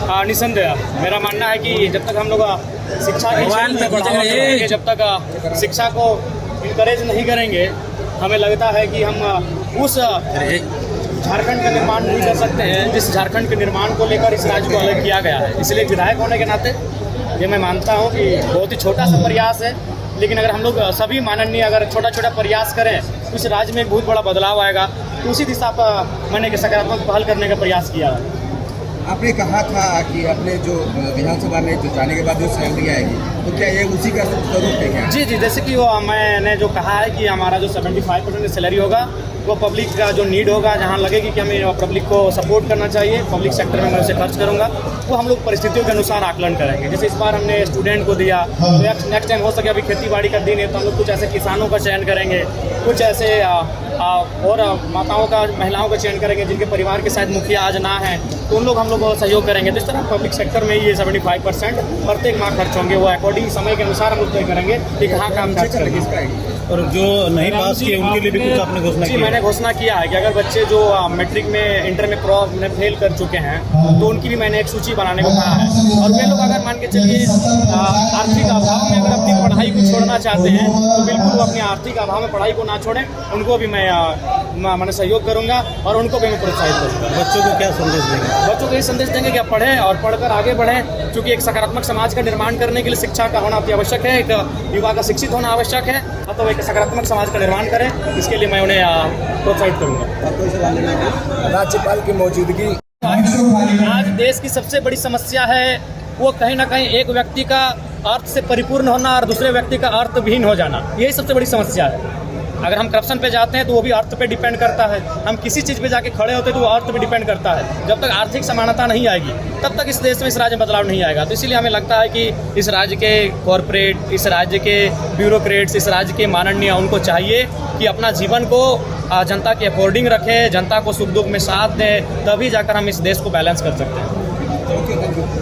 निसंदेह मेरा मानना है कि जब तक हम लोग शिक्षा के क्षेत्र में बढ़ावा देंगे, जब तक शिक्षा को इनकरेज नहीं करेंगे, हमें लगता है कि हम उस झारखंड का निर्माण नहीं कर सकते हैं जिस झारखंड के निर्माण को लेकर इस राज्य को अलग किया गया है। इसलिए विधायक होने के नाते ये मैं मानता हूँ कि बहुत ही छोटा सा प्रयास है, लेकिन अगर हम लोग सभी माननीय अगर छोटा छोटा प्रयास करें तो इस राज्य में एक बहुत बड़ा बदलाव आएगा। तो उसी दिशा पर मैंने सकारात्मक पहल करने का प्रयास किया है। आपने कहा था कि अपने जो विधानसभा में जो जाने के बाद जो सैलरी आएगी, तो क्या ये उसी का स्वरूप है क्या? जी, जैसे कि वो मैंने जो कहा है कि हमारा जो 75% सैलरी होगा वो पब्लिक का जो नीड होगा, जहाँ लगेगी कि हमें पब्लिक को सपोर्ट करना चाहिए, पब्लिक सेक्टर में मैं उसे खर्च करूँगा, वो हम लोग परिस्थितियों के अनुसार आकलन करेंगे। जैसे इस बार हमने स्टूडेंट को दिया, तो नेक्स्ट टाइम हो सके, अभी खेती बाड़ी का दिन है तो हम लोग कुछ ऐसे किसानों का चयन करेंगे, कुछ ऐसे और माताओं का, महिलाओं का चयन करेंगे जिनके परिवार के शायद मुखिया आज ना है, तो उन लोग हम लोग सहयोग करेंगे। तो इस तरह पब्लिक सेक्टर में ये 75% प्रत्येक माह खर्च होंगे, वो अकॉर्डिंग समय के अनुसार हम लोग तय करेंगे कि कहाँ काम खर्च करेंगे। और जो नहीं पास किए उनके लिए भी कुछ आपने घोषणा की? मैंने घोषणा किया है कि अगर बच्चे जो मैट्रिक में, इंटर में फेल कर चुके हैं तो उनकी भी मैंने एक सूची बनाने को कहा है। और वे लोग अगर मान के चलिए आर्थिक अभाव में अगर अपनी पढ़ाई को छोड़ना चाहते हैं तो बिल्कुल वो अपनी आर्थिक अभाव में पढ़ाई को ना छोड़ें, उनको भी मैं सहयोग करूँगा और उनको भी मैं प्रोत्साहित करूँगा। बच्चों को क्या संदेश देंगे? बच्चों को ये संदेश देंगे कि आप पढ़ें और पढ़कर आगे बढ़ें, क्योंकि एक सकारात्मक समाज का निर्माण करने के लिए शिक्षा का होना अति आवश्यक है, एक युवा का शिक्षित होना आवश्यक है, तो एक सकारात्मक समाज का निर्माण करें, इसके लिए मैं उन्हें प्रोत्साहित करूँगा। राज्यपाल की मौजूदगी आज देश की सबसे बड़ी समस्या है वो कहीं ना कहीं एक व्यक्ति का अर्थ से परिपूर्ण होना और दूसरे व्यक्ति का अर्थविहीन हो जाना, यही सबसे बड़ी समस्या है। अगर हम करप्शन पे जाते हैं तो वो भी अर्थ पे डिपेंड करता है, हम किसी चीज़ पे जाके खड़े होते हैं तो वो अर्थ पे डिपेंड करता है। जब तक आर्थिक समानता नहीं आएगी तब तक इस देश में, इस राज्य में बदलाव नहीं आएगा। तो इसीलिए हमें लगता है कि इस राज्य के कॉरपोरेट, इस राज्य के ब्यूरोक्रेट्स, इस राज्य के माननीय, उनको चाहिए कि अपना जीवन को जनता के अकॉर्डिंग रखें, जनता को सुख दुख में साथ दें, तभी जाकर हम इस देश को बैलेंस कर सकते हैं।